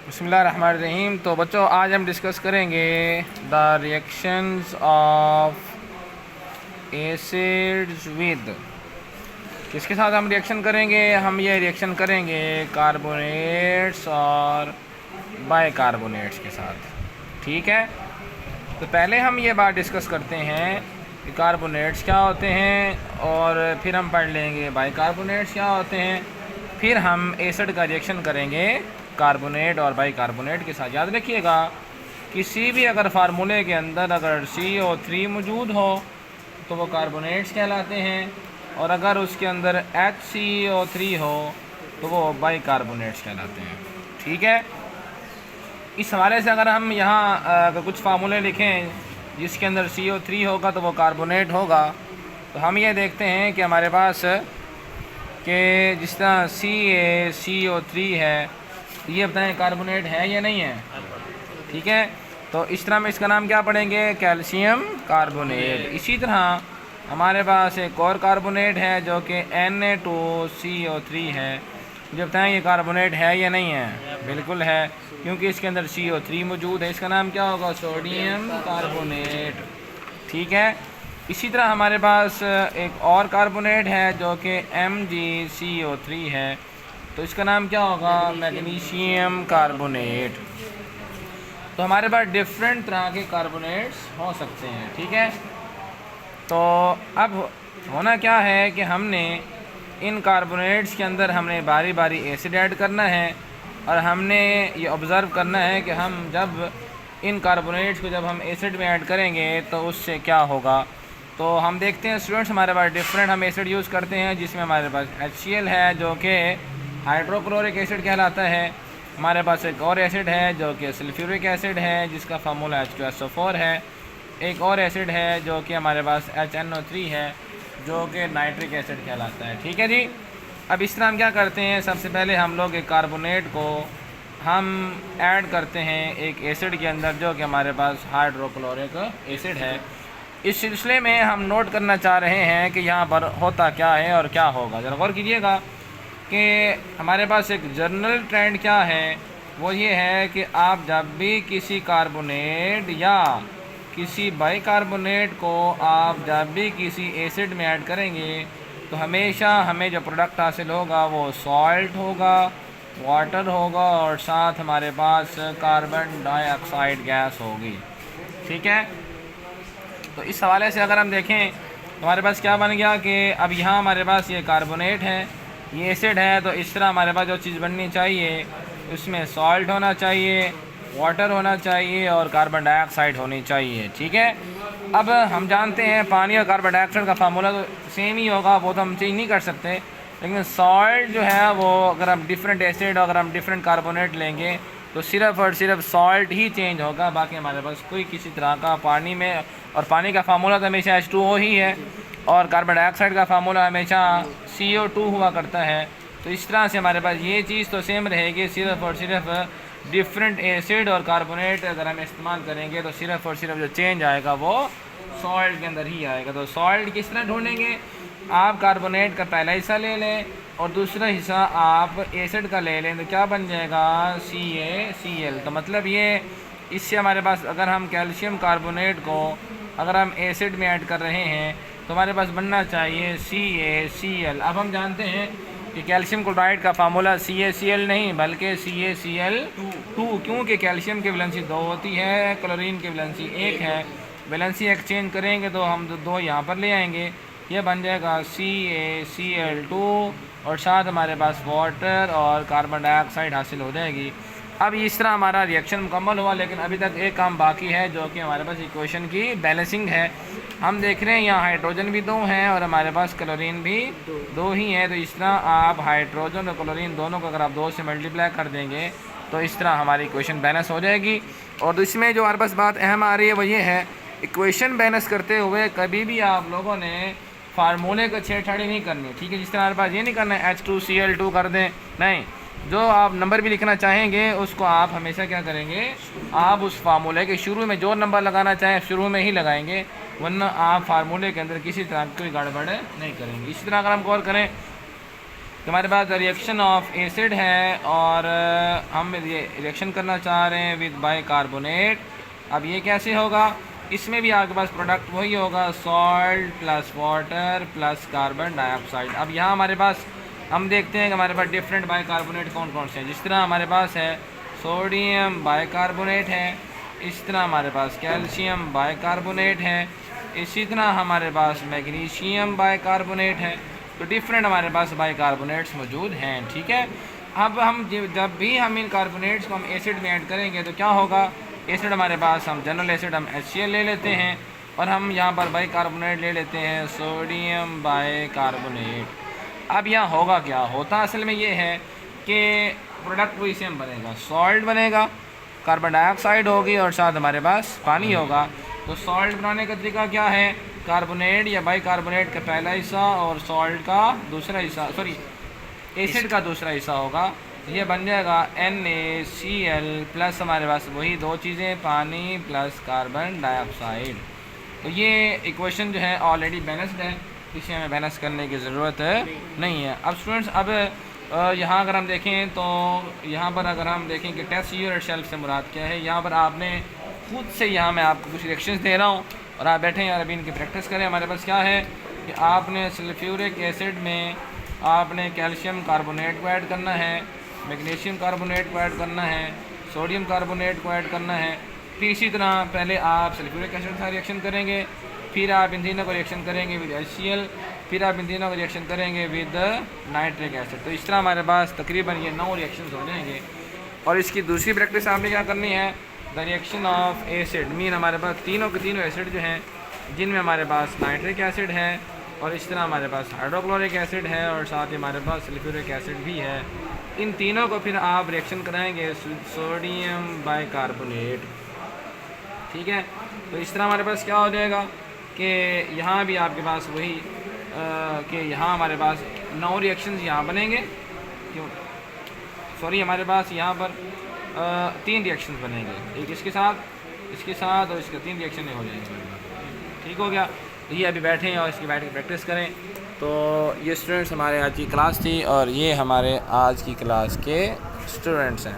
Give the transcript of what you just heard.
बिस्मिल्लाहिर्रहमानिर्रहीम। तो बच्चों, आज हम डिस्कस करेंगे the reactions of acids with, किसके साथ हम रिएक्शन करेंगे। हम ये रिएक्शन करेंगे कार्बोनेट्स और बाइकार्बोनेट्स के साथ। ठीक है, तो पहले हम ये बात डिस्कस करते हैं कि कार्बोनेट्स क्या होते हैं, और फिर हम पढ़ लेंगे बाइकार्बोनेट्स क्या होते हैं। फिर हम एसिड का रिएक्शन करेंगे कार्बोनेट और बाइकार्बोनेट के साथ। याद रखिएगा, किसी भी अगर फार्मूले के अंदर अगर CO3 मौजूद हो तो वो कार्बोनेट्स कहलाते हैं, और अगर उसके अंदर HCO3 हो तो वो बाइकार्बोनेट्स कहलाते हैं। ठीक है, इस हवाले से अगर हम यहाँ कुछ फार्मूले लिखें जिसके अंदर CO3 होगा तो वो कार्बोनेट होगा, तो हम ये देखते हैं कि हमारे पास कि जिस तरह CaCO3 है, तो ये बताएं कार्बोनेट है या नहीं है। ठीक है, तो इस तरह में इसका नाम क्या पढ़ेंगे, कैल्शियम कार्बोनेट। इसी तरह हमारे पास एक और कार्बोनेट है जो कि Na2CO3 है। मुझे बताएं ये कार्बोनेट है या नहीं है। बिल्कुल है, क्योंकि इसके अंदर CO3 मौजूद है। इसका नाम क्या होगा, सोडियम कार्बोनेट। ठीक है, इसी तरह हमारे पास एक और कार्बोनेट है जो कि MgCO3 है, तो इसका नाम क्या होगा, मैग्नीशियम कार्बोनेट। तो हमारे पास डिफरेंट तरह के कार्बोनेट्स हो सकते हैं। ठीक है, तो अब होना क्या है कि हमने इन कार्बोनेट्स के अंदर हमने बारी बारी एसिड ऐड करना है, और हमने ये ऑब्ज़र्व करना है कि हम जब इन कार्बोनेट्स को जब हम एसिड में ऐड करेंगे तो उससे क्या होगा। तो हम देखते हैं स्टूडेंट्स, हमारे पास डिफरेंट हम एसिड यूज़ करते हैं, जिसमें हमारे पास HCl है जो कि हाइड्रोक्लोरिक एसिड कहलाता है। हमारे पास एक और एसिड है जो कि सल्फ्यूरिक एसिड है, जिसका फार्मूला H2SO4 है। एक और एसिड है जो कि हमारे पास HNO3 है, जो कि नाइट्रिक एसिड कहलाता है। ठीक है जी, अब इस तरह हम क्या करते हैं, सबसे पहले हम लोग एक कार्बोनेट को हम ऐड करते हैं एक एसिड के अंदर जो कि हमारे पास हाइड्रोक्लोरिक एसिड है। इस सिलसिले में हम नोट करना चाह रहे हैं कि यहाँ पर होता क्या है और क्या होगा। ज़रा गौर कीजिएगा कि हमारे पास एक जनरल ट्रेंड क्या है, वो ये है कि आप जब भी किसी कार्बोनेट या किसी बाइकार्बोनेट को आप जब भी किसी एसिड में ऐड करेंगे तो हमेशा हमें जो प्रोडक्ट हासिल होगा वो सॉल्ट होगा, वाटर होगा, और साथ हमारे पास कार्बन डाइऑक्साइड गैस होगी। ठीक है, तो इस हवाले से अगर हम देखें तो हमारे पास क्या बन गया कि अब यहाँ हमारे पास ये कार्बोनेट है, ये एसिड है, तो इस तरह हमारे पास जो चीज़ बननी चाहिए उसमें सॉल्ट होना चाहिए, वाटर होना चाहिए, और कार्बन डाइऑक्साइड होनी चाहिए। ठीक है, अब हम जानते हैं पानी और कार्बन डाइऑक्साइड का फार्मूला तो सेम ही होगा, वो तो हम चेंज नहीं कर सकते, लेकिन सॉल्ट जो है वो अगर हम डिफरेंट एसिड और अगर हम डिफरेंट कार्बोनेट लेंगे तो सिर्फ़ और सिर्फ सॉल्ट ही चेंज होगा, बाकी हमारे पास कोई किसी तरह का पानी में, और पानी का फार्मूला तो हमेशा H2O ही है, और कार्बन डाइऑक्साइड का फार्मूला हमेशा CO2 हुआ करता है। तो इस तरह से हमारे पास ये चीज़ तो सेम रहेगी, सिर्फ़ और सिर्फ डिफरेंट एसिड और कार्बोनेट अगर हम इस्तेमाल करेंगे तो सिर्फ़ और सिर्फ जो चेंज आएगा वो सॉल्ट के अंदर ही आएगा। तो सॉल्ट किस तरह ढूंढेंगे, आप कार्बोनेट का पहला हिस्सा ले लें और दूसरा हिस्सा आप एसिड का ले लें, तो क्या बन जाएगा, CaCl। तो मतलब ये इससे हमारे पास अगर हम कैल्शियम कार्बोनेट को अगर हम एसिड में ऐड कर रहे हैं तो हमारे पास बनना चाहिए CaCl। अब हम जानते हैं कि कैल्शियम क्लोराइड का फार्मूला CaCl नहीं बल्कि CaCl2, क्योंकि कैल्शियम की वैलेंसी 2 होती है, क्लोरीन की वैलेंसी 1 है। वैलेंसी एक्सचेंज करेंगे तो हम दो यहाँ पर ले आएंगे, ये बन जाएगा CaCl2, और साथ हमारे पास वाटर और कार्बन डाइऑक्साइड हासिल हो जाएगी। अब इस तरह हमारा रिएक्शन मुकम्मल हुआ, लेकिन अभी तक एक काम बाकी है जो कि हमारे पास इक्वेशन की बैलेंसिंग है। हम देख रहे हैं यहाँ हाइड्रोजन भी 2 हैं और हमारे पास क्लोरीन भी 2 ही है, तो इस तरह आप हाइड्रोजन और क्लोरीन दोनों को अगर आप 2 से मल्टीप्लाई कर देंगे तो इस तरह हमारी इक्वेशन बैलेंस हो जाएगी। और इसमें जो हमारे पास बात अहम आ रही है वो ये है, इक्वेशन बैलेंस करते हुए कभी भी आप लोगों ने फार्मूले को छेड़छाड़ी नहीं करनी। ठीक है, जिस तरह हमारे पास ये नहीं करना है H2Cl2 कर दें, नहीं, जो आप नंबर भी लिखना चाहेंगे उसको आप हमेशा क्या करेंगे, आप उस फार्मूले के शुरू में जो नंबर लगाना चाहें शुरू में ही लगाएंगे, वरना आप फार्मूले के अंदर किसी तरह की कोई गड़बड़ नहीं करेंगे। इसी तरह अगर हम गौर करें कि हमारे पास रिएक्शन ऑफ एसिड है और हम ये रिएक्शन करना चाह रहे हैं विद बाइकार्बोनेट। अब ये कैसे होगा, इसमें भी आपके पास प्रोडक्ट वही होगा, salt plus water plus carbon dioxide. अब यहाँ हमारे पास हम देखते हैं कि हमारे पास डिफरेंट बाइकार्बोनेट कौन कौन से हैं। जिस तरह हमारे पास है सोडियम बाइकार्बोनेट है, इस तरह हमारे पास कैल्शियम बाइकार्बोनेट है, इसी तरह हमारे पास मैग्नीशियम बाइकार्बोनेट है। तो डिफरेंट हमारे पास बाइकार्बोनेट्स मौजूद हैं, ठीक है। अब हम जब भी हम इन कार्बोनेट्स को हम एसिड में ऐड करेंगे तो क्या होगा, एसिड हमारे पास हम जनरल एसिड हम HCl ले लेते हैं और हम यहाँ पर बाइकार्बोनेट ले लेते हैं सोडियम बाइकार्बोनेट। अब यहाँ होगा क्या, होता असल में ये है कि प्रोडक्ट वही सेम बनेगा, सॉल्ट बनेगा, कार्बन डाइऑक्साइड होगी और साथ हमारे पास पानी होगा। तो सॉल्ट बनाने का तरीका क्या है, कार्बोनेट या बाइकार्बोनेट का पहला हिस्सा और सॉल्ट का दूसरा हिस्सा, सॉरी एसिड का दूसरा हिस्सा होगा। ये बन जाएगा NaCl प्लस हमारे पास वही दो चीज़ें, पानी प्लस कार्बन डाइऑक्साइड। तो ये इक्वेशन जो है ऑलरेडी बैलेंस्ड है, इसे हमें बैलेंस करने की ज़रूरत नहीं है। अब स्टूडेंट्स अब यहाँ अगर हम देखें तो यहाँ पर अगर हम देखें कि टेस्ट यूनिट शेल्फ से मुराद क्या है, यहाँ पर आपने खुद से, यहाँ मैं आपको कुछ रिएक्शंस दे रहा हूँ और आप बैठे हैं और अभी इनकी प्रैक्टिस करें। हमारे पास क्या है कि आपने सल्फ्यूरिक एसिड में आपने कैल्शियम कार्बोनेट को ऐड करना है, मैग्नीशियम कार्बोनेट को ऐड करना है, सोडियम कार्बोनेट को ऐड करना है। फिर इसी तरह पहले आप सल्फ्यूरिक एसिड के साथ रिएक्शन करेंगे, फिर आप इन तीनों को रिएक्शन करेंगे विद HCl, फिर आप इन तीनों को रिएक्शन करेंगे विद नाइट्रिक एसिड। तो इस तरह हमारे पास तकरीबन ये 9 रिएक्शंस हो जाएंगे। और इसकी दूसरी प्रैक्टिस आपने क्या करनी है, the reaction of acid mean हमारे पास तीनों के तीनों एसिड जो हैं जिनमें हमारे पास नाइट्रिक एसिड है और इस तरह हमारे पास हाइड्रोक्लोरिक एसिड है और साथ ही हमारे पास सल्फ्यूरिक एसिड भी है। इन तीनों को फिर आप रिएक्शन कराएंगे सोडियम बाइकार्बोनेट, ठीक है। तो इस तरह हमारे पास क्या हो जाएगा कि यहाँ भी आपके पास वही कि यहाँ हमारे पास 9 रिएक्शंस यहाँ बनेंगे, क्यों सॉरी हमारे पास यहाँ पर 3 रिएक्शंस बनेंगे, एक इसके साथ और इसके 3 रिएक्शन हो जाएंगे, ठीक हो गया। तो ये अभी बैठे हैं और इसकी बैठ के प्रैक्टिस करें। तो ये स्टूडेंट्स हमारे आज की क्लास थी और ये हमारे आज की क्लास के स्टूडेंट्स हैं।